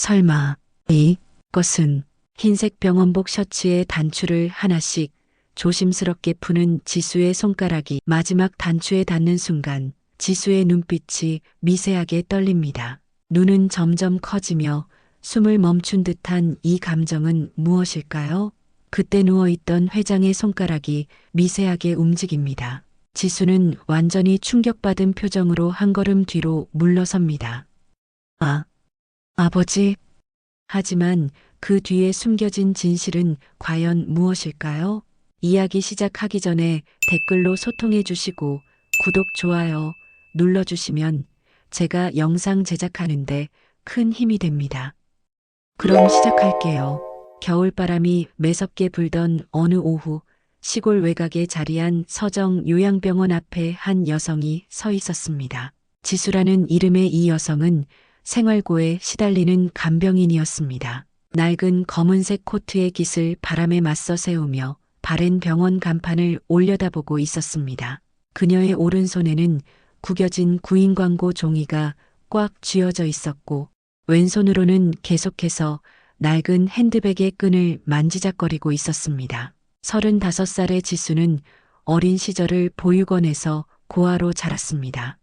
설마 이것은 흰색 병원복 셔츠의 단추를 하나씩 조심스럽게 푸는 지수의 손가락이 마지막 단추에 닿는 순간 지수의 눈빛이 미세하게 떨립니다. 눈은 점점 커지며 숨을 멈춘 듯한 이 감정은 무엇일까요? 그때 누워있던 회장의 손가락이 미세하게 움직입니다. 지수는 완전히 충격받은 표정으로 한 걸음 뒤로 물러섭니다. 아버지. 하지만 그 뒤에 숨겨진 진실은 과연 무엇일까요? 이야기 시작하기 전에 댓글로 소통해 주시고 구독, 좋아요 눌러주시면 제가 영상 제작하는데 큰 힘이 됩니다. 그럼 시작할게요. 겨울바람이 매섭게 불던 어느 오후 시골 외곽에 자리한 서정 요양병원 앞에 한 여성이 서 있었습니다. 지수라는 이름의 이 여성은 생활고에 시달리는 간병인이었습니다. 낡은 검은색 코트의 깃을 바람에 맞서 세우며 바랜 병원 간판을 올려다보고 있었습니다. 그녀의 오른손에는 구겨진 구인 광고 종이가 꽉 쥐어져 있었고 왼손으로는 계속해서 낡은 핸드백의 끈을 만지작거리고 있었습니다. 35살의 지수는 어린 시절을 보육원에서 고아로 자랐습니다.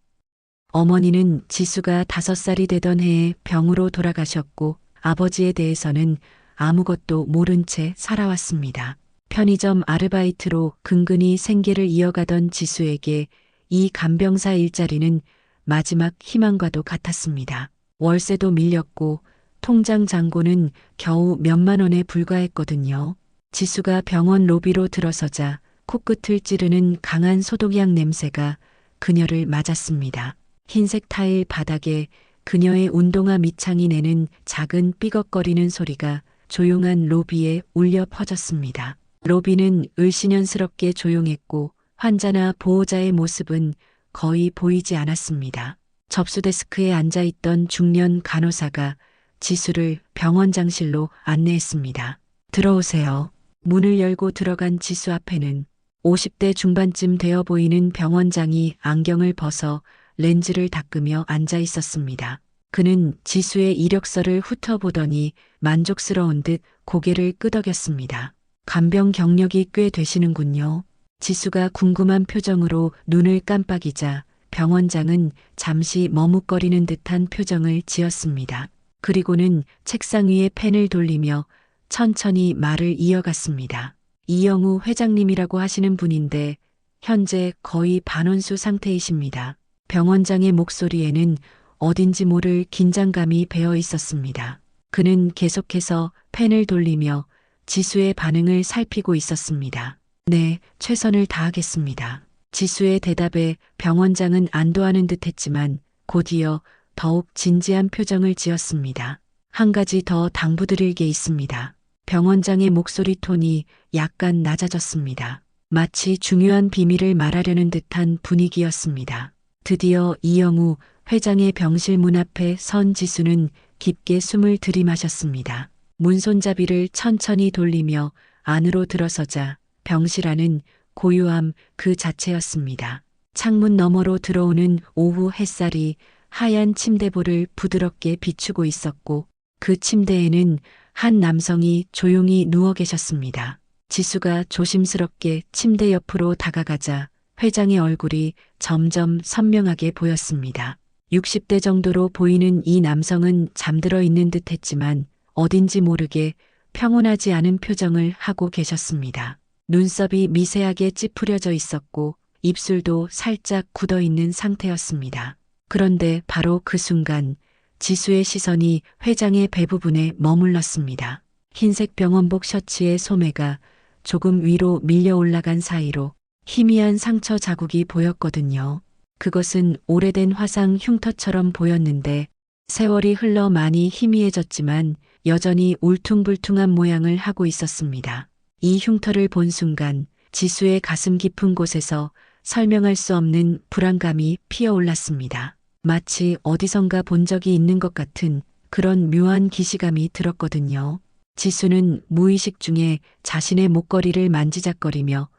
어머니는 지수가 5살이 되던 해에 병으로 돌아가셨고 아버지에 대해서는 아무것도 모른 채 살아왔습니다. 편의점 아르바이트로 근근히 생계를 이어가던 지수에게 이 간병사 일자리는 마지막 희망과도 같았습니다. 월세도 밀렸고 통장 잔고는 겨우 몇만 원에 불과했거든요. 지수가 병원 로비로 들어서자 코끝을 찌르는 강한 소독약 냄새가 그녀를 맞았습니다. 흰색 타일 바닥에 그녀의 운동화 밑창이 내는 작은 삐걱거리는 소리가 조용한 로비에 울려 퍼졌습니다. 로비는 을씨년스럽게 조용했고 환자나 보호자의 모습은 거의 보이지 않았습니다. 접수 데스크에 앉아있던 중년 간호사가 지수를 병원장실로 안내했습니다. 들어오세요. 문을 열고 들어간 지수 앞에는 50대 중반쯤 되어 보이는 병원장이 안경을 벗어 렌즈를 닦으며 앉아 있었습니다. 그는 지수의 이력서를 훑어보더니 만족스러운 듯 고개를 끄덕였습니다. 간병 경력이 꽤 되시는군요. 지수가 궁금한 표정으로 눈을 깜빡이자 병원장은 잠시 머뭇거리는 듯한 표정을 지었습니다. 그리고는 책상 위에 펜을 돌리며 천천히 말을 이어갔습니다. 이영우 회장님이라고 하시는 분인데 현재 거의 반원수 상태이십니다. 병원장의 목소리에는 어딘지 모를 긴장감이 배어 있었습니다. 그는 계속해서 펜을 돌리며 지수의 반응을 살피고 있었습니다. 네, 최선을 다하겠습니다. 지수의 대답에 병원장은 안도하는 듯 했지만 곧이어 더욱 진지한 표정을 지었습니다. 한 가지 더 당부드릴 게 있습니다. 병원장의 목소리 톤이 약간 낮아졌습니다. 마치 중요한 비밀을 말하려는 듯한 분위기였습니다. 드디어 이영우 회장의 병실 문 앞에 선 지수는 깊게 숨을 들이마셨습니다. 문손잡이를 천천히 돌리며 안으로 들어서자 병실 안은 고요함 그 자체였습니다. 창문 너머로 들어오는 오후 햇살이 하얀 침대볼을 부드럽게 비추고 있었고 그 침대에는 한 남성이 조용히 누워 계셨습니다. 지수가 조심스럽게 침대 옆으로 다가가자 회장의 얼굴이 점점 선명하게 보였습니다. 60대 정도로 보이는 이 남성은 잠들어 있는 듯 했지만 어딘지 모르게 평온하지 않은 표정을 하고 계셨습니다. 눈썹이 미세하게 찌푸려져 있었고 입술도 살짝 굳어 있는 상태였습니다. 그런데 바로 그 순간 지수의 시선이 회장의 배 부분에 머물렀습니다. 흰색 병원복 셔츠의 소매가 조금 위로 밀려 올라간 사이로 희미한 상처 자국이 보였거든요. 그것은 오래된 화상 흉터처럼 보였는데 세월이 흘러 많이 희미해졌지만 여전히 울퉁불퉁한 모양을 하고 있었습니다. 이 흉터를 본 순간 지수의 가슴 깊은 곳에서 설명할 수 없는 불안감이 피어올랐습니다. 마치 어디선가 본 적이 있는 것 같은 그런 묘한 기시감이 들었거든요. 지수는 무의식 중에 자신의 목걸이를 만지작거리며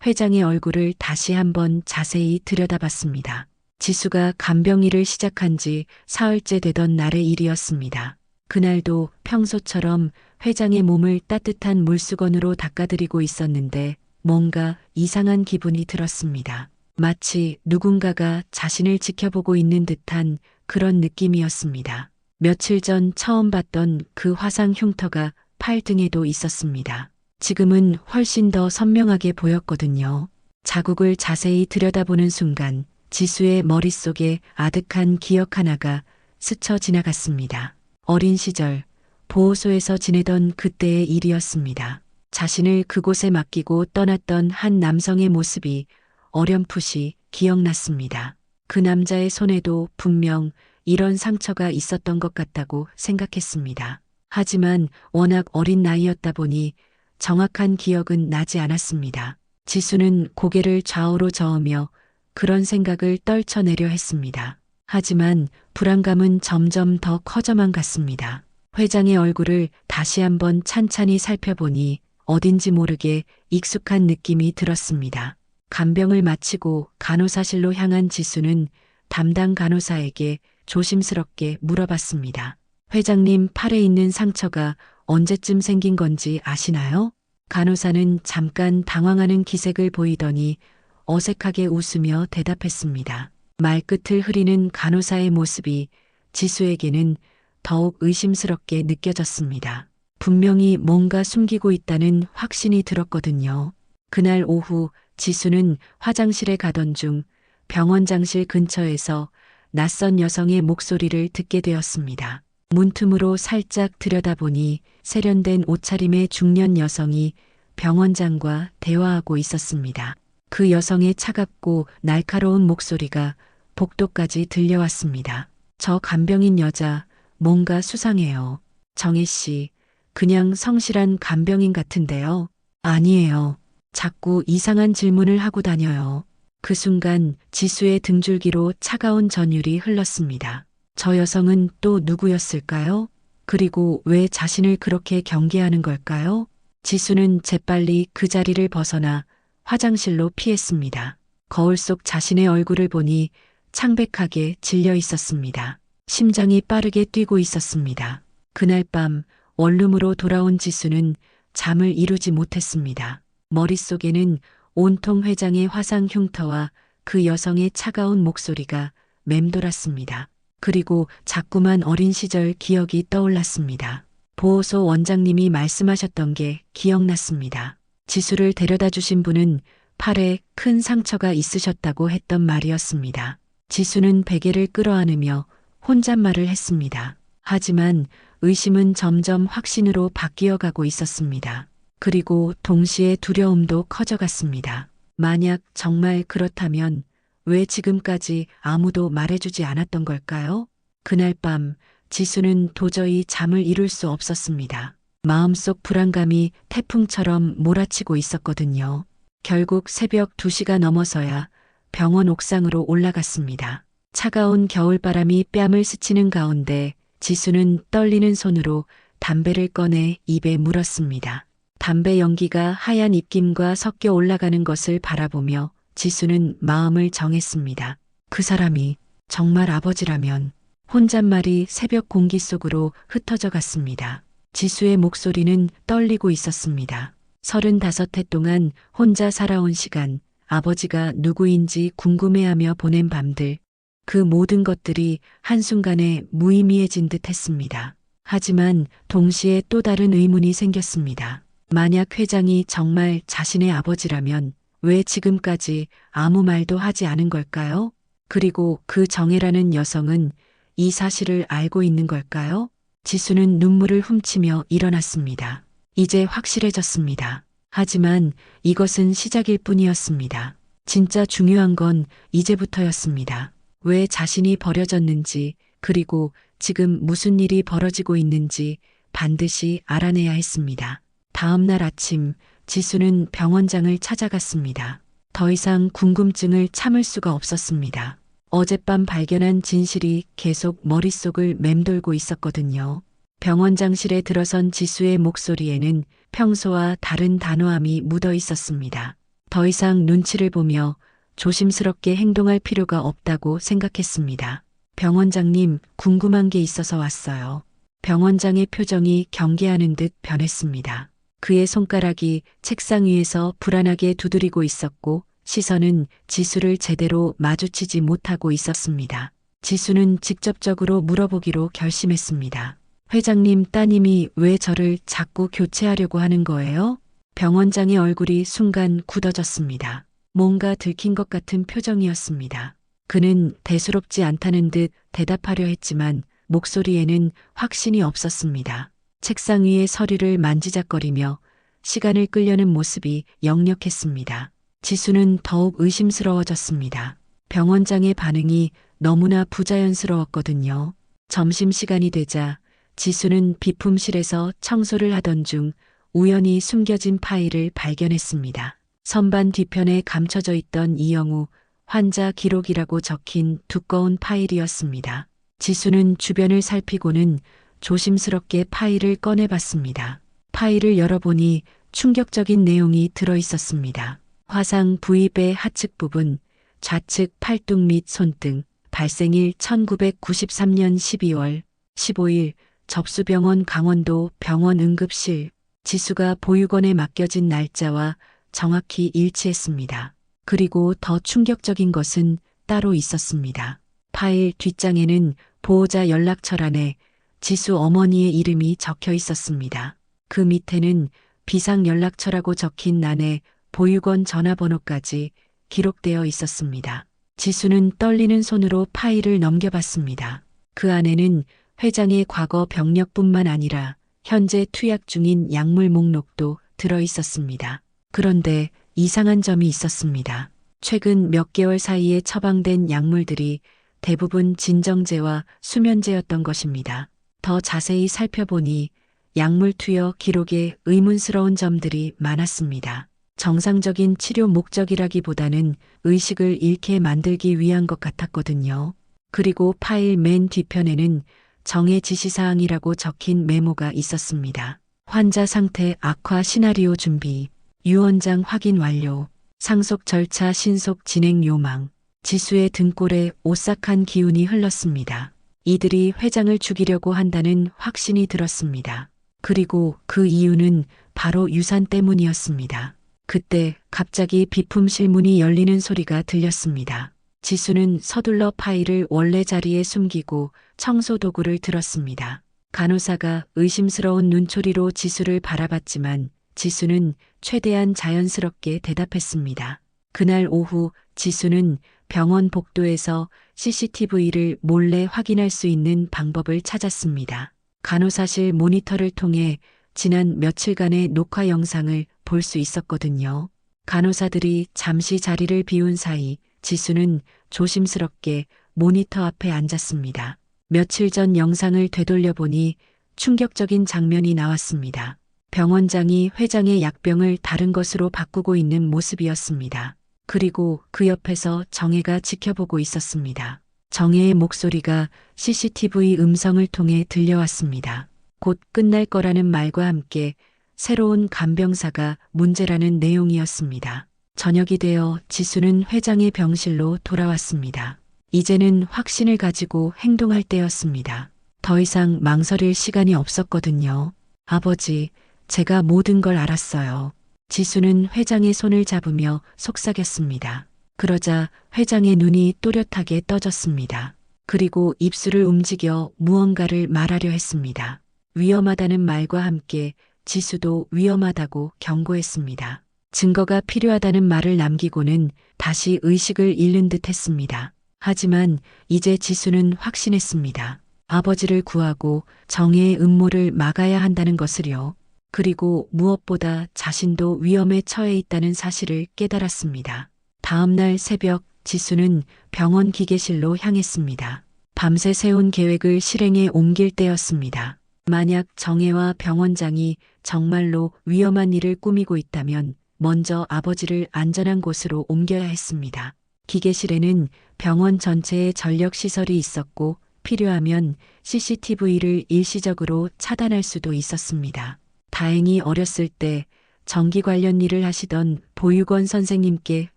회장의 얼굴을 다시 한번 자세히 들여다봤습니다. 지수가 간병 일을 시작한 지 사흘째 되던 날의 일이었습니다. 그날도 평소처럼 회장의 몸을 따뜻한 물수건으로 닦아드리고 있었는데 뭔가 이상한 기분이 들었습니다. 마치 누군가가 자신을 지켜보고 있는 듯한 그런 느낌이었습니다. 며칠 전 처음 봤던 그 화상 흉터가 팔등에도 있었습니다. 지금은 훨씬 더 선명하게 보였거든요. 자국을 자세히 들여다보는 순간 지수의 머릿속에 아득한 기억 하나가 스쳐 지나갔습니다. 어린 시절 보호소에서 지내던 그때의 일이었습니다. 자신을 그곳에 맡기고 떠났던 한 남성의 모습이 어렴풋이 기억났습니다. 그 남자의 손에도 분명 이런 상처가 있었던 것 같다고 생각했습니다. 하지만 워낙 어린 나이였다 보니 정확한 기억은 나지 않았습니다. 지수는 고개를 좌우로 저으며 그런 생각을 떨쳐내려 했습니다. 하지만 불안감은 점점 더 커져만 갔습니다. 회장의 얼굴을 다시 한번 찬찬히 살펴보니 어딘지 모르게 익숙한 느낌이 들었습니다. 간병을 마치고 간호사실로 향한 지수는 담당 간호사에게 조심스럽게 물어봤습니다. 회장님 팔에 있는 상처가 언제쯤 생긴 건지 아시나요? 간호사는 잠깐 당황하는 기색을 보이더니 어색하게 웃으며 대답했습니다. 말끝을 흐리는 간호사의 모습이 지수에게는 더욱 의심스럽게 느껴졌습니다. 분명히 뭔가 숨기고 있다는 확신이 들었거든요. 그날 오후 지수는 화장실에 가던 중 병원장실 근처에서 낯선 여성의 목소리를 듣게 되었습니다. 문틈으로 살짝 들여다보니 세련된 옷차림의 중년 여성이 병원장과 대화하고 있었습니다. 그 여성의 차갑고 날카로운 목소리가 복도까지 들려왔습니다. 저 간병인 여자 뭔가 수상해요. 정혜 씨, 그냥 성실한 간병인 같은데요. 아니에요. 자꾸 이상한 질문을 하고 다녀요. 그 순간 지수의 등줄기로 차가운 전율이 흘렀습니다. 저 여성은 또 누구였을까요? 그리고 왜 자신을 그렇게 경계하는 걸까요? 지수는 재빨리 그 자리를 벗어나 화장실로 피했습니다. 거울 속 자신의 얼굴을 보니 창백하게 질려 있었습니다. 심장이 빠르게 뛰고 있었습니다. 그날 밤 원룸으로 돌아온 지수는 잠을 이루지 못했습니다. 머릿속에는 온통 회장의 화상 흉터와 그 여성의 차가운 목소리가 맴돌았습니다. 그리고 자꾸만 어린 시절 기억이 떠올랐습니다. 보호소 원장님이 말씀하셨던 게 기억났습니다. 지수를 데려다 주신 분은 팔에 큰 상처가 있으셨다고 했던 말이었습니다. 지수는 베개를 끌어안으며 혼잣말을 했습니다. 하지만 의심은 점점 확신으로 바뀌어 가고 있었습니다. 그리고 동시에 두려움도 커져갔습니다. 만약 정말 그렇다면 왜 지금까지 아무도 말해주지 않았던 걸까요? 그날 밤 지수는 도저히 잠을 이룰 수 없었습니다. 마음속 불안감이 태풍처럼 몰아치고 있었거든요. 결국 새벽 2시가 넘어서야 병원 옥상으로 올라갔습니다. 차가운 겨울바람이 뺨을 스치는 가운데 지수는 떨리는 손으로 담배를 꺼내 입에 물었습니다. 담배 연기가 하얀 입김과 섞여 올라가는 것을 바라보며 지수는 마음을 정했습니다. 그 사람이 정말 아버지라면. 혼잣말이 새벽 공기 속으로 흩어져 갔습니다. 지수의 목소리는 떨리고 있었습니다. 35해 동안 혼자 살아온 시간, 아버지가 누구인지 궁금해하며 보낸 밤들, 그 모든 것들이 한순간에 무의미해진 듯 했습니다. 하지만 동시에 또 다른 의문이 생겼습니다. 만약 회장이 정말 자신의 아버지라면 왜 지금까지 아무 말도 하지 않은 걸까요? 그리고 그 정혜라는 여성은 이 사실을 알고 있는 걸까요? 지수는 눈물을 훔치며 일어났습니다. 이제 확실해졌습니다. 하지만 이것은 시작일 뿐이었습니다. 진짜 중요한 건 이제부터였습니다. 왜 자신이 버려졌는지, 그리고 지금 무슨 일이 벌어지고 있는지 반드시 알아내야 했습니다. 다음 날 아침 지수는 병원장을 찾아갔습니다. 더 이상 궁금증을 참을 수가 없었습니다. 어젯밤 발견한 진실이 계속 머릿속을 맴돌고 있었거든요. 병원장실에 들어선 지수의 목소리에는 평소와 다른 단호함이 묻어 있었습니다. 더 이상 눈치를 보며 조심스럽게 행동할 필요가 없다고 생각했습니다. 병원장님, 궁금한 게 있어서 왔어요. 병원장의 표정이 경계하는 듯 변했습니다. 그의 손가락이 책상 위에서 불안하게 두드리고 있었고 시선은 지수를 제대로 마주치지 못하고 있었습니다. 지수는 직접적으로 물어보기로 결심했습니다. 회장님 따님이 왜 저를 자꾸 교체하려고 하는 거예요? 병원장의 얼굴이 순간 굳어졌습니다. 뭔가 들킨 것 같은 표정이었습니다. 그는 대수롭지 않다는 듯 대답하려 했지만 목소리에는 확신이 없었습니다. 책상 위의 서류를 만지작거리며 시간을 끌려는 모습이 역력했습니다. 지수는 더욱 의심스러워졌습니다. 병원장의 반응이 너무나 부자연스러웠거든요. 점심시간이 되자 지수는 비품실에서 청소를 하던 중 우연히 숨겨진 파일을 발견했습니다. 선반 뒤편에 감춰져 있던 이영우 환자 기록이라고 적힌 두꺼운 파일이었습니다. 지수는 주변을 살피고는 조심스럽게 파일을 꺼내봤습니다. 파일을 열어보니 충격적인 내용이 들어 있었습니다. 화상 부위배 하측 부분, 좌측 팔뚝 및 손등, 발생일 1993년 12월 15일 접수병원 강원도 병원 응급실. 지수가 보육원에 맡겨진 날짜와 정확히 일치했습니다. 그리고 더 충격적인 것은 따로 있었습니다. 파일 뒷장에는 보호자 연락처란에 지수 어머니의 이름이 적혀 있었습니다. 그 밑에는 비상 연락처라고 적힌 란에 보육원 전화번호까지 기록되어 있었습니다. 지수는 떨리는 손으로 파일을 넘겨봤습니다. 그 안에는 회장의 과거 병력뿐만 아니라 현재 투약 중인 약물 목록도 들어 있었습니다. 그런데 이상한 점이 있었습니다. 최근 몇 개월 사이에 처방된 약물들이 대부분 진정제와 수면제였던 것입니다. 더 자세히 살펴보니 약물 투여 기록에 의문스러운 점들이 많았습니다. 정상적인 치료 목적이라기보다는 의식을 잃게 만들기 위한 것 같았거든요. 그리고 파일 맨 뒤편에는 정해 지시사항이라고 적힌 메모가 있었습니다. 환자 상태 악화 시나리오 준비, 유언장 확인 완료, 상속 절차 신속 진행 요망. 지수의 등골에 오싹한 기운이 흘렀습니다. 이들이 회장을 죽이려고 한다는 확신이 들었습니다. 그리고 그 이유는 바로 유산 때문이었습니다. 그때 갑자기 비품실 문이 열리는 소리가 들렸습니다. 지수는 서둘러 파일을 원래 자리에 숨기고 청소 도구를 들었습니다. 간호사가 의심스러운 눈초리로 지수를 바라봤지만 지수는 최대한 자연스럽게 대답했습니다. 그날 오후 지수는 병원 복도에서 CCTV를 몰래 확인할 수 있는 방법을 찾았습니다. 간호사실 모니터를 통해 지난 며칠간의 녹화 영상을 볼 수 있었거든요. 간호사들이 잠시 자리를 비운 사이 지수는 조심스럽게 모니터 앞에 앉았습니다. 며칠 전 영상을 되돌려보니 충격적인 장면이 나왔습니다. 병원장이 회장의 약병을 다른 것으로 바꾸고 있는 모습이었습니다. 그리고 그 옆에서 정혜가 지켜보고 있었습니다. 정혜의 목소리가 CCTV 음성을 통해 들려왔습니다. 곧 끝날 거라는 말과 함께 새로운 간병사가 문제라는 내용이었습니다. 저녁이 되어 지수는 회장의 병실로 돌아왔습니다. 이제는 확신을 가지고 행동할 때였습니다. 더 이상 망설일 시간이 없었거든요. 아버지, 제가 모든 걸 알았어요. 지수는 회장의 손을 잡으며 속삭였습니다. 그러자 회장의 눈이 또렷하게 떠졌습니다. 그리고 입술을 움직여 무언가를 말하려 했습니다. 위험하다는 말과 함께 지수도 위험하다고 경고했습니다. 증거가 필요하다는 말을 남기고는 다시 의식을 잃는 듯 했습니다. 하지만 이제 지수는 확신했습니다. 아버지를 구하고 정혜의 음모를 막아야 한다는 것을요. 그리고 무엇보다 자신도 위험에 처해 있다는 사실을 깨달았습니다. 다음 날 새벽 지수는 병원 기계실로 향했습니다. 밤새 세운 계획을 실행에 옮길 때였습니다. 만약 정혜와 병원장이 정말로 위험한 일을 꾸미고 있다면 먼저 아버지를 안전한 곳으로 옮겨야 했습니다. 기계실에는 병원 전체에 전력시설이 있었고 필요하면 CCTV를 일시적으로 차단할 수도 있었습니다. 다행히 어렸을 때 전기 관련 일을 하시던 보육원 선생님께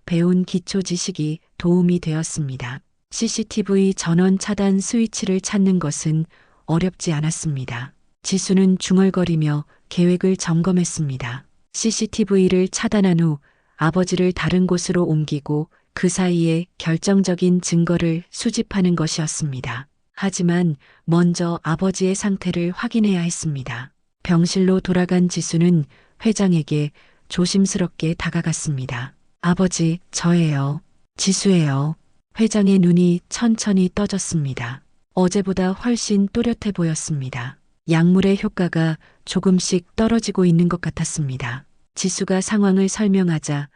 배운 기초 지식이 도움이 되었습니다. CCTV 전원 차단 스위치를 찾는 것은 어렵지 않았습니다. 지수는 중얼거리며 계획을 점검했습니다. CCTV를 차단한 후 아버지를 다른 곳으로 옮기고 그 사이에 결정적인 증거를 수집하는 것이었습니다. 하지만 먼저 아버지의 상태를 확인해야 했습니다. 병실로 돌아간 지수는 회장에게 조심스럽게 다가갔습니다. 아버지, 저예요. 지수예요. 회장의 눈이 천천히 떠졌습니다. 어제보다 훨씬 또렷해 보였습니다. 약물의 효과가 조금씩 떨어지고 있는 것 같았습니다. 지수가 상황을 설명하자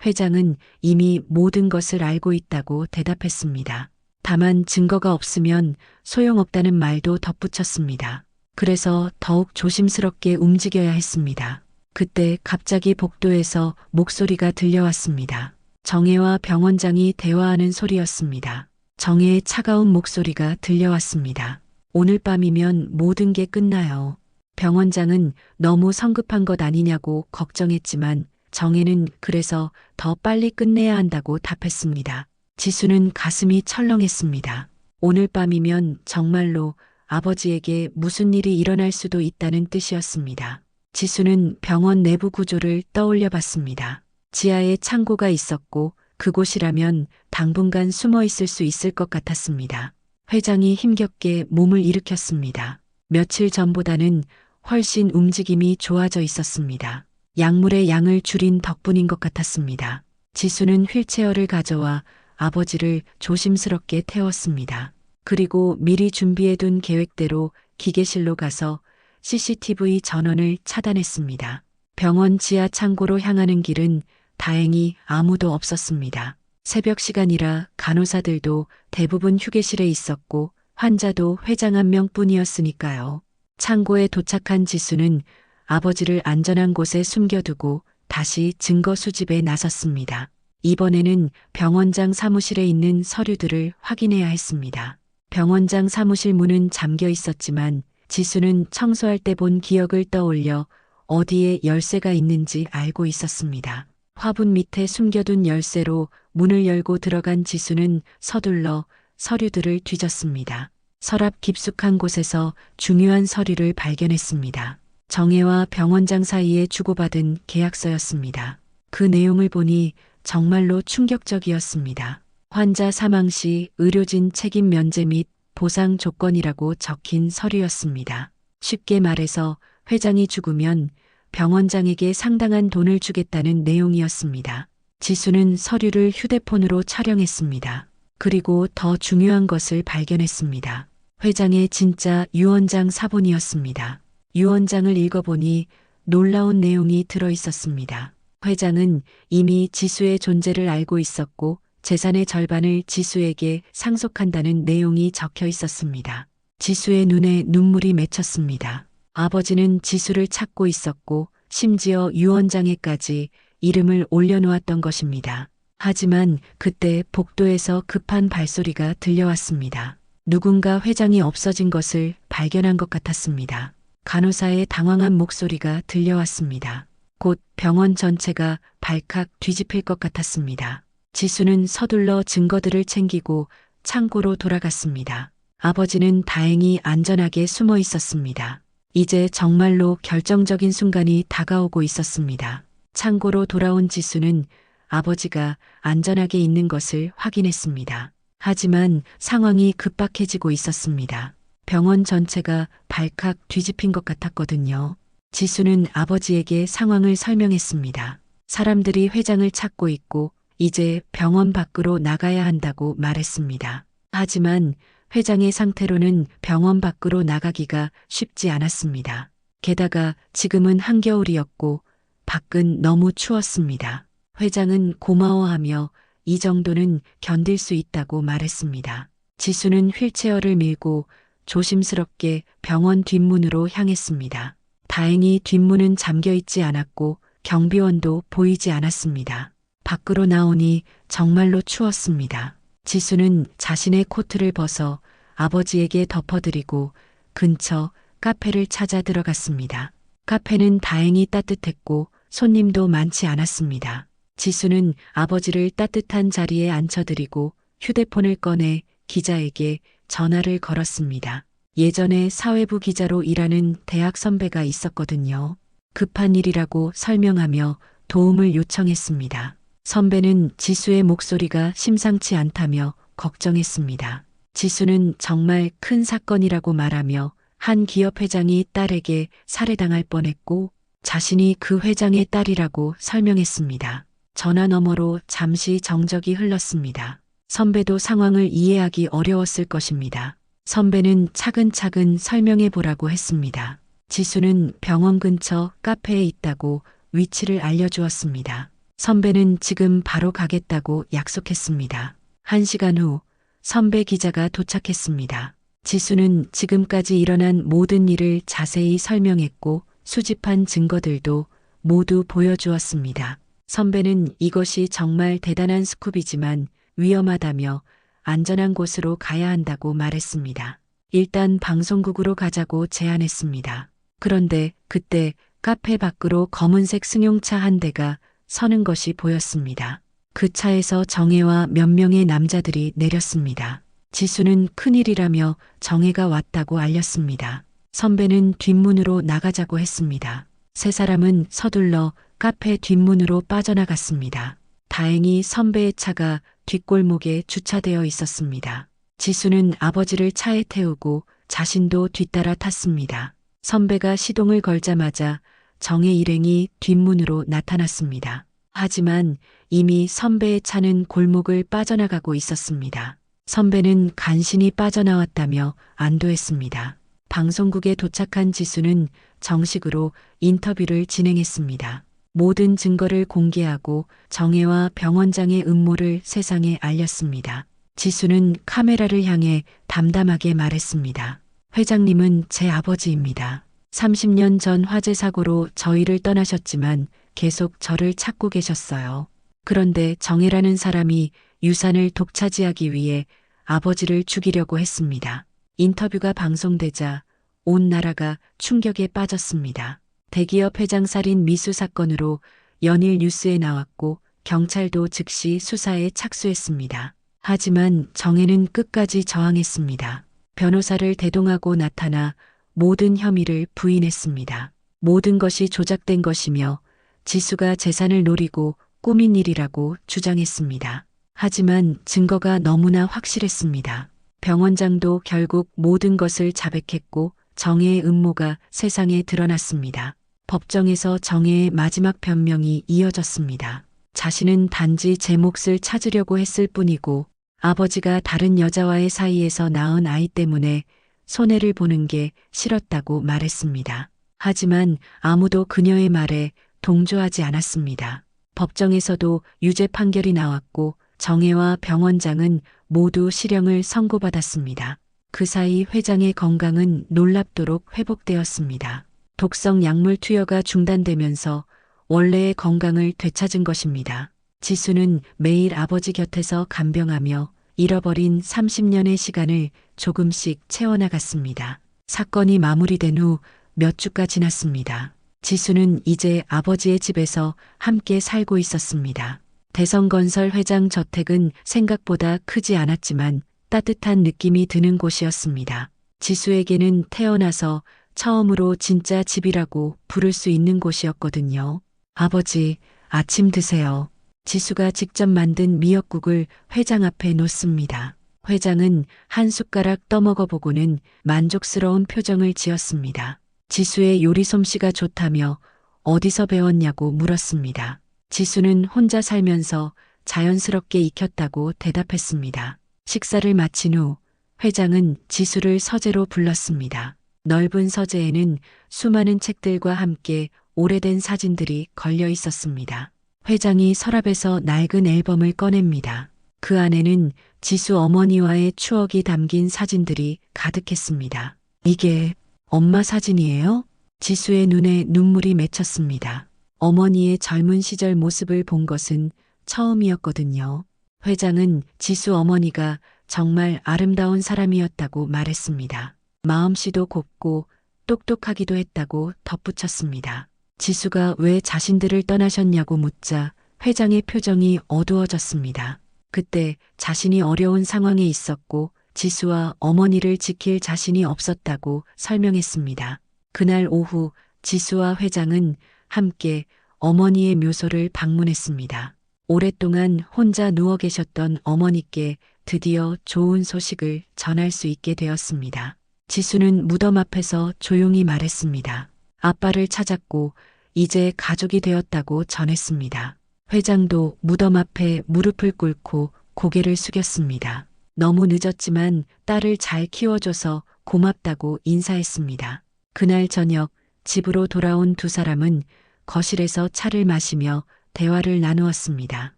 회장은 이미 모든 것을 알고 있다고 대답했습니다. 다만 증거가 없으면 소용없다는 말도 덧붙였습니다. 그래서 더욱 조심스럽게 움직여야 했습니다. 그때 갑자기 복도에서 목소리가 들려왔습니다. 정혜와 병원장이 대화하는 소리였습니다. 정혜의 차가운 목소리가 들려왔습니다. 오늘 밤이면 모든 게 끝나요. 병원장은 너무 성급한 것 아니냐고 걱정했지만 정혜는 그래서 더 빨리 끝내야 한다고 답했습니다. 지수는 가슴이 철렁했습니다. 오늘 밤이면 정말로 아버지에게 무슨 일이 일어날 수도 있다는 뜻이었습니다. 지수는 병원 내부 구조를 떠올려 봤습니다. 지하에 창고가 있었고 그곳이라면 당분간 숨어 있을 수 있을 것 같았습니다. 회장이 힘겹게 몸을 일으켰습니다. 며칠 전보다는 훨씬 움직임이 좋아져 있었습니다. 약물의 양을 줄인 덕분인 것 같았습니다. 지수는 휠체어를 가져와 아버지를 조심스럽게 태웠습니다. 그리고 미리 준비해둔 계획대로 기계실로 가서 CCTV 전원을 차단했습니다. 병원 지하 창고로 향하는 길은 다행히 아무도 없었습니다. 새벽 시간이라 간호사들도 대부분 휴게실에 있었고 환자도 회장 한 명뿐이었으니까요. 창고에 도착한 지수는 아버지를 안전한 곳에 숨겨두고 다시 증거 수집에 나섰습니다. 이번에는 병원장 사무실에 있는 서류들을 확인해야 했습니다. 병원장 사무실 문은 잠겨 있었지만 지수는 청소할 때 본 기억을 떠올려 어디에 열쇠가 있는지 알고 있었습니다. 화분 밑에 숨겨둔 열쇠로 문을 열고 들어간 지수는 서둘러 서류들을 뒤졌습니다. 서랍 깊숙한 곳에서 중요한 서류를 발견했습니다. 정혜와 병원장 사이에 주고받은 계약서였습니다. 그 내용을 보니 정말로 충격적이었습니다. 환자 사망 시 의료진 책임 면제 및 보상 조건이라고 적힌 서류였습니다. 쉽게 말해서 회장이 죽으면 병원장에게 상당한 돈을 주겠다는 내용이었습니다. 지수는 서류를 휴대폰으로 촬영했습니다. 그리고 더 중요한 것을 발견했습니다. 회장의 진짜 유언장 사본이었습니다. 유언장을 읽어보니 놀라운 내용이 들어 있었습니다. 회장은 이미 지수의 존재를 알고 있었고 재산의 절반을 지수에게 상속한다는 내용이 적혀 있었습니다. 지수의 눈에 눈물이 맺혔습니다. 아버지는 지수를 찾고 있었고 심지어 유언장에까지 이름을 올려놓았던 것입니다. 하지만 그때 복도에서 급한 발소리가 들려왔습니다. 누군가 회장이 없어진 것을 발견한 것 같았습니다. 간호사의 당황한 목소리가 들려왔습니다. 곧 병원 전체가 발칵 뒤집힐 것 같았습니다. 지수는 서둘러 증거들을 챙기고 창고로 돌아갔습니다. 아버지는 다행히 안전하게 숨어 있었습니다. 이제 정말로 결정적인 순간이 다가오고 있었습니다. 창고로 돌아온 지수는 아버지가 안전하게 있는 것을 확인했습니다. 하지만 상황이 급박해지고 있었습니다. 병원 전체가 발칵 뒤집힌 것 같았거든요. 지수는 아버지에게 상황을 설명했습니다. 사람들이 회장을 찾고 있고 이제 병원 밖으로 나가야 한다고 말했습니다. 하지만 회장의 상태로는 병원 밖으로 나가기가 쉽지 않았습니다. 게다가 지금은 한겨울이었고 밖은 너무 추웠습니다. 회장은 고마워하며 이 정도는 견딜 수 있다고 말했습니다. 지수는 휠체어를 밀고 조심스럽게 병원 뒷문으로 향했습니다. 다행히 뒷문은 잠겨 있지 않았고 경비원도 보이지 않았습니다. 밖으로 나오니 정말로 추웠습니다. 지수는 자신의 코트를 벗어 아버지에게 덮어드리고 근처 카페를 찾아 들어갔습니다. 카페는 다행히 따뜻했고 손님도 많지 않았습니다. 지수는 아버지를 따뜻한 자리에 앉혀드리고 휴대폰을 꺼내 기자에게 전화를 걸었습니다. 예전에 사회부 기자로 일하는 대학 선배가 있었거든요. 급한 일이라고 설명하며 도움을 요청했습니다. 선배는 지수의 목소리가 심상치 않다며 걱정했습니다. 지수는 정말 큰 사건이라고 말하며 한 기업 회장이 딸에게 살해당할 뻔했고 자신이 그 회장의 딸이라고 설명했습니다. 전화 너머로 잠시 정적이 흘렀습니다. 선배도 상황을 이해하기 어려웠을 것입니다. 선배는 차근차근 설명해 보라고 했습니다. 지수는 병원 근처 카페에 있다고 위치를 알려주었습니다. 선배는 지금 바로 가겠다고 약속했습니다. 1시간 후 선배 기자가 도착했습니다. 지수는 지금까지 일어난 모든 일을 자세히 설명했고 수집한 증거들도 모두 보여주었습니다. 선배는 이것이 정말 대단한 스쿱이지만 위험하다며 안전한 곳으로 가야 한다고 말했습니다. 일단 방송국으로 가자고 제안했습니다. 그런데 그때 카페 밖으로 검은색 승용차 한 대가 서는 것이 보였습니다. 그 차에서 정혜와 몇 명의 남자들이 내렸습니다. 지수는 큰일이라며 정혜가 왔다고 알렸습니다. 선배는 뒷문으로 나가자고 했습니다. 세 사람은 서둘러 카페 뒷문으로 빠져나갔습니다. 다행히 선배의 차가 뒷골목에 주차되어 있었습니다. 지수는 아버지를 차에 태우고 자신도 뒤따라 탔습니다. 선배가 시동을 걸자마자 정혜 일행이 뒷문으로 나타났습니다. 하지만 이미 선배의 차는 골목을 빠져나가고 있었습니다. 선배는 간신히 빠져나왔다며 안도했습니다. 방송국에 도착한 지수는 정식으로 인터뷰를 진행했습니다. 모든 증거를 공개하고 정혜와 병원장의 음모를 세상에 알렸습니다. 지수는 카메라를 향해 담담하게 말했습니다. 회장님은 제 아버지입니다. 30년 전 화재 사고로 저희를 떠나셨지만 계속 저를 찾고 계셨어요. 그런데 정혜라는 사람이 유산을 독차지하기 위해 아버지를 죽이려고 했습니다. 인터뷰가 방송되자 온 나라가 충격에 빠졌습니다. 대기업 회장 살인 미수 사건으로 연일 뉴스에 나왔고 경찰도 즉시 수사에 착수했습니다. 하지만 정혜는 끝까지 저항했습니다. 변호사를 대동하고 나타나 모든 혐의를 부인했습니다. 모든 것이 조작된 것이며 지수가 재산을 노리고 꾸민 일이라고 주장했습니다. 하지만 증거가 너무나 확실했습니다. 병원장도 결국 모든 것을 자백했고 정혜의 음모가 세상에 드러났습니다. 법정에서 정혜의 마지막 변명이 이어졌습니다. 자신은 단지 제 몫을 찾으려고 했을 뿐이고 아버지가 다른 여자와의 사이에서 낳은 아이 때문에 손해를 보는 게 싫었다고 말했습니다. 하지만 아무도 그녀의 말에 동조하지 않았습니다. 법정에서도 유죄 판결이 나왔고 정혜와 병원장은 모두 실형을 선고받았습니다. 그 사이 회장의 건강은 놀랍도록 회복되었습니다. 독성 약물 투여가 중단되면서 원래의 건강을 되찾은 것입니다. 지수는 매일 아버지 곁에서 간병하며 잃어버린 30년의 시간을 조금씩 채워나갔습니다. 사건이 마무리된 후 몇 주가 지났습니다. 지수는 이제 아버지의 집에서 함께 살고 있었습니다. 대성건설 회장 저택은 생각보다 크지 않았지만 따뜻한 느낌이 드는 곳이었습니다. 지수에게는 태어나서 처음으로 진짜 집이라고 부를 수 있는 곳이었거든요. 아버지, 아침 드세요. 지수가 직접 만든 미역국을 회장 앞에 놓습니다. 회장은 한 숟가락 떠먹어 보고는 만족스러운 표정을 지었습니다. 지수의 요리 솜씨가 좋다며 어디서 배웠냐고 물었습니다. 지수는 혼자 살면서 자연스럽게 익혔다고 대답했습니다. 식사를 마친 후 회장은 지수를 서재로 불렀습니다. 넓은 서재에는 수많은 책들과 함께 오래된 사진들이 걸려 있었습니다. 회장이 서랍에서 낡은 앨범을 꺼냅니다. 그 안에는 지수 어머니와의 추억이 담긴 사진들이 가득했습니다. 이게 엄마 사진이에요? 지수의 눈에 눈물이 맺혔습니다. 어머니의 젊은 시절 모습을 본 것은 처음이었거든요. 회장은 지수 어머니가 정말 아름다운 사람이었다고 말했습니다. 마음씨도 곱고 똑똑하기도 했다고 덧붙였습니다. 지수가 왜 자신들을 떠나셨냐고 묻자 회장의 표정이 어두워졌습니다. 그때 자신이 어려운 상황에 있었고 지수와 어머니를 지킬 자신이 없었다고 설명했습니다. 그날 오후 지수와 회장은 함께 어머니의 묘소를 방문했습니다. 오랫동안 혼자 누워 계셨던 어머니께 드디어 좋은 소식을 전할 수 있게 되었습니다. 지수는 무덤 앞에서 조용히 말했습니다. 아빠를 찾았고 이제 가족이 되었다고 전했습니다. 회장도 무덤 앞에 무릎을 꿇고 고개를 숙였습니다. 너무 늦었지만 딸을 잘 키워줘서 고맙다고 인사했습니다. 그날 저녁 집으로 돌아온 두 사람은 거실에서 차를 마시며 대화를 나누었습니다.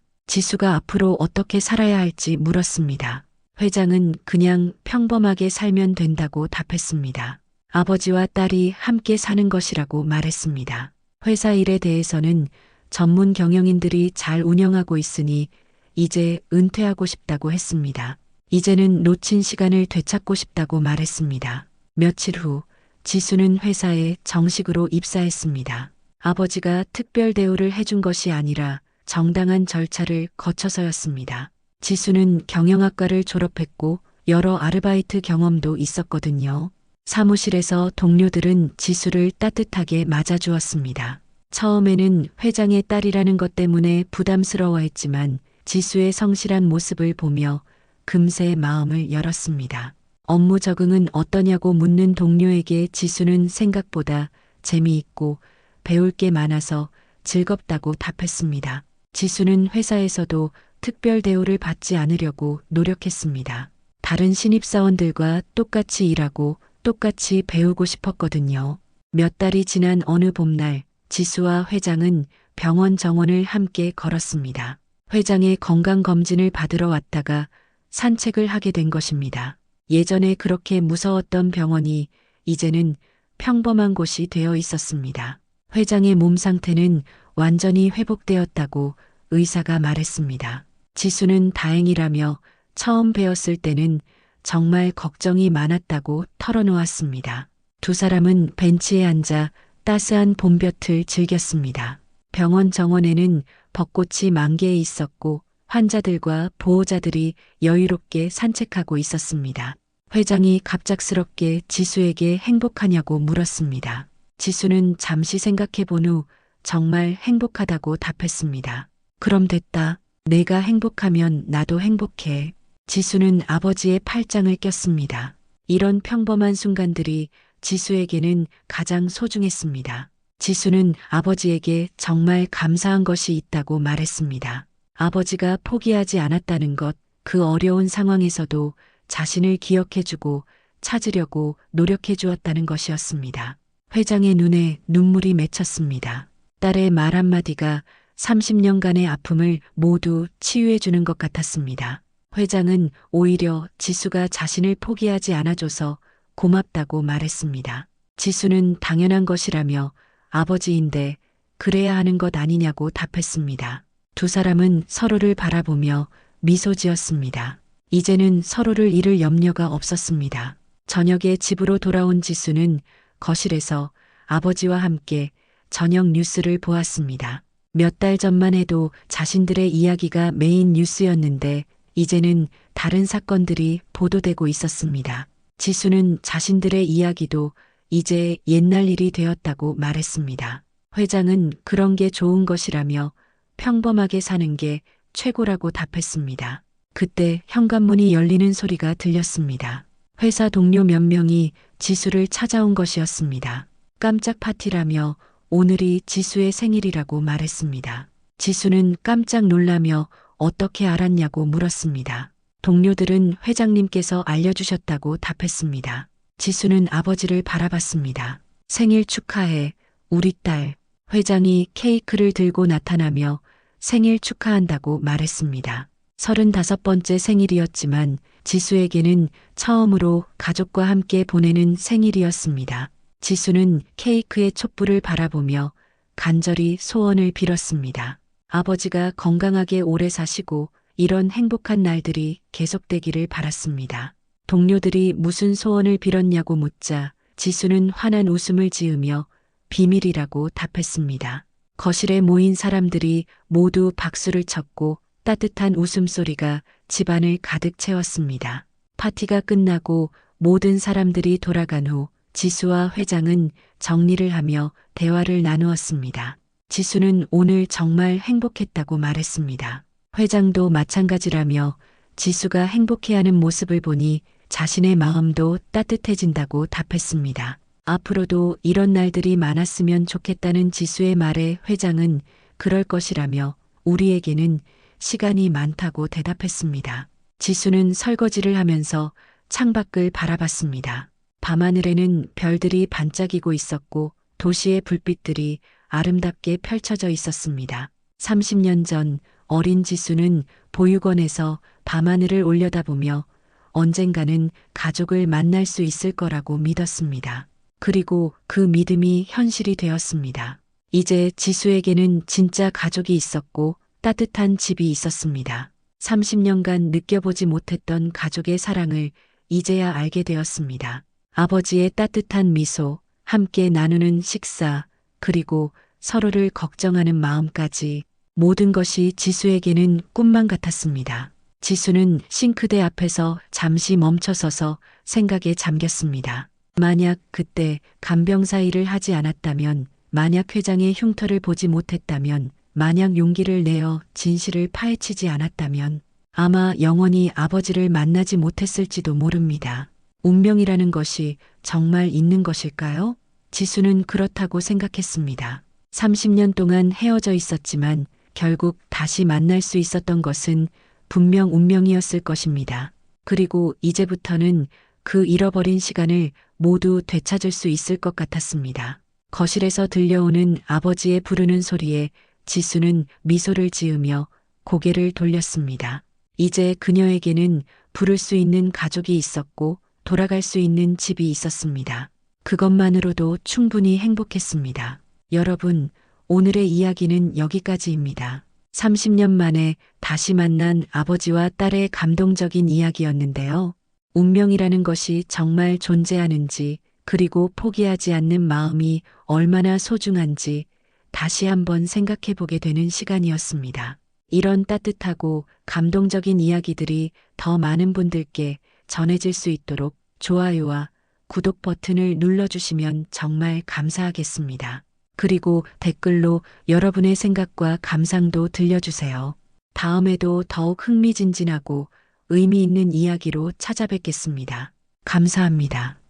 지수가 앞으로 어떻게 살아야 할지 물었습니다. 회장은 그냥 평범하게 살면 된다고 답했습니다. 아버지와 딸이 함께 사는 것이라고 말했습니다. 회사 일에 대해서는 전문 경영인들이 잘 운영하고 있으니 이제 은퇴하고 싶다고 했습니다. 이제는 놓친 시간을 되찾고 싶다고 말했습니다. 며칠 후 지수는 회사에 정식으로 입사했습니다. 아버지가 특별 대우를 해준 것이 아니라 정당한 절차를 거쳐서였습니다. 지수는 경영학과를 졸업했고 여러 아르바이트 경험도 있었거든요. 사무실에서 동료들은 지수를 따뜻하게 맞아주었습니다. 처음에는 회장의 딸이라는 것 때문에 부담스러워했지만 지수의 성실한 모습을 보며 금세 마음을 열었습니다. 업무 적응은 어떠냐고 묻는 동료에게 지수는 생각보다 재미있고 배울 게 많아서 즐겁다고 답했습니다. 지수는 회사에서도 특별 대우를 받지 않으려고 노력했습니다. 다른 신입사원들과 똑같이 일하고 똑같이 배우고 싶었거든요. 몇 달이 지난 어느 봄날 지수와 회장은 병원 정원을 함께 걸었습니다. 회장의 건강검진을 받으러 왔다가 산책을 하게 된 것입니다. 예전에 그렇게 무서웠던 병원이 이제는 평범한 곳이 되어 있었습니다. 회장의 몸 상태는 완전히 회복되었다고 의사가 말했습니다. 지수는 다행이라며 처음 뵈었을 때는 정말 걱정이 많았다고 털어놓았습니다. 두 사람은 벤치에 앉아 따스한 봄볕을 즐겼습니다. 병원 정원에는 벚꽃이 만개해 있었고 환자들과 보호자들이 여유롭게 산책하고 있었습니다. 회장이 갑작스럽게 지수에게 행복하냐고 물었습니다. 지수는 잠시 생각해 본 후 정말 행복하다고 답했습니다. 그럼 됐다. 내가 행복하면 나도 행복해. 지수는 아버지의 팔짱을 꼈습니다. 이런 평범한 순간들이 지수에게는 가장 소중했습니다. 지수는 아버지에게 정말 감사한 것이 있다고 말했습니다. 아버지가 포기하지 않았다는 것, 그 어려운 상황에서도 자신을 기억해주고 찾으려고 노력해 주었다는 것이었습니다. 회장의 눈에 눈물이 맺혔습니다. 딸의 말 한마디가 30년간의 아픔을 모두 치유해 주는 것 같았습니다. 회장은 오히려 지수가 자신을 포기하지 않아줘서 고맙다고 말했습니다. 지수는 당연한 것이라며 아버지인데 그래야 하는 것 아니냐고 답했습니다. 두 사람은 서로를 바라보며 미소 지었습니다. 이제는 서로를 잃을 염려가 없었습니다. 저녁에 집으로 돌아온 지수는 거실에서 아버지와 함께 저녁 뉴스를 보았습니다. 몇 달 전만 해도 자신들의 이야기가 메인 뉴스였는데 이제는 다른 사건들이 보도되고 있었습니다. 지수는 자신들의 이야기도 이제 옛날 일이 되었다고 말했습니다. 회장은 그런 게 좋은 것이라며 평범하게 사는 게 최고라고 답했습니다. 그때 현관문이 열리는 소리가 들렸습니다. 회사 동료 몇 명이 지수를 찾아온 것이었습니다. 깜짝 파티라며 오늘이 지수의 생일이라고 말했습니다. 지수는 깜짝 놀라며 어떻게 알았냐고 물었습니다. 동료들은 회장님께서 알려주셨다고 답했습니다. 지수는 아버지를 바라봤습니다. 생일 축하해, 우리 딸. 회장이 케이크를 들고 나타나며 생일 축하한다고 말했습니다. 35번째 생일이었지만 지수에게는 처음으로 가족과 함께 보내는 생일이었습니다. 지수는 케이크의 촛불을 바라보며 간절히 소원을 빌었습니다. 아버지가 건강하게 오래 사시고 이런 행복한 날들이 계속되기를 바랐습니다. 동료들이 무슨 소원을 빌었냐고 묻자 지수는 환한 웃음을 지으며 비밀이라고 답했습니다. 거실에 모인 사람들이 모두 박수를 쳤고 따뜻한 웃음소리가 집안을 가득 채웠습니다. 파티가 끝나고 모든 사람들이 돌아간 후 지수와 회장은 정리를 하며 대화를 나누었습니다. 지수는 오늘 정말 행복했다고 말했습니다. 회장도 마찬가지라며 지수가 행복해하는 모습을 보니 자신의 마음도 따뜻해진다고 답했습니다. 앞으로도 이런 날들이 많았으면 좋겠다는 지수의 말에 회장은 그럴 것이라며 우리에게는 시간이 많다고 대답했습니다. 지수는 설거지를 하면서 창밖을 바라봤습니다. 밤하늘에는 별들이 반짝이고 있었고 도시의 불빛들이 아름답게 펼쳐져 있었습니다. 30년 전 어린 지수는 보육원에서 밤하늘을 올려다보며 언젠가는 가족을 만날 수 있을 거라고 믿었습니다. 그리고 그 믿음이 현실이 되었습니다. 이제 지수에게는 진짜 가족이 있었고 따뜻한 집이 있었습니다. 30년간 느껴보지 못했던 가족의 사랑을 이제야 알게 되었습니다. 아버지의 따뜻한 미소, 함께 나누는 식사, 그리고 서로를 걱정하는 마음까지 모든 것이 지수에게는 꿈만 같았습니다. 지수는 싱크대 앞에서 잠시 멈춰서서 생각에 잠겼습니다. 만약 그때 간병사 일을 하지 않았다면, 만약 회장의 흉터를 보지 못했다면, 만약 용기를 내어 진실을 파헤치지 않았다면 아마 영원히 아버지를 만나지 못했을지도 모릅니다. 운명이라는 것이 정말 있는 것일까요? 지수는 그렇다고 생각했습니다. 30년 동안 헤어져 있었지만 결국 다시 만날 수 있었던 것은 분명 운명이었을 것입니다. 그리고 이제부터는 그 잃어버린 시간을 모두 되찾을 수 있을 것 같았습니다. 거실에서 들려오는 아버지의 부르는 소리에 지수는 미소를 지으며 고개를 돌렸습니다. 이제 그녀에게는 부를 수 있는 가족이 있었고 돌아갈 수 있는 집이 있었습니다. 그것만으로도 충분히 행복했습니다. 여러분, 오늘의 이야기는 여기까지입니다. 30년 만에 다시 만난 아버지와 딸의 감동적인 이야기였는데요. 운명이라는 것이 정말 존재하는지, 그리고 포기하지 않는 마음이 얼마나 소중한지 다시 한번 생각해 보게 되는 시간이었습니다. 이런 따뜻하고 감동적인 이야기들이 더 많은 분들께 전해질 수 있도록 좋아요와 구독 버튼을 눌러주시면 정말 감사하겠습니다. 그리고 댓글로 여러분의 생각과 감상도 들려주세요. 다음에도 더욱 흥미진진하고 의미 있는 이야기로 찾아뵙겠습니다. 감사합니다.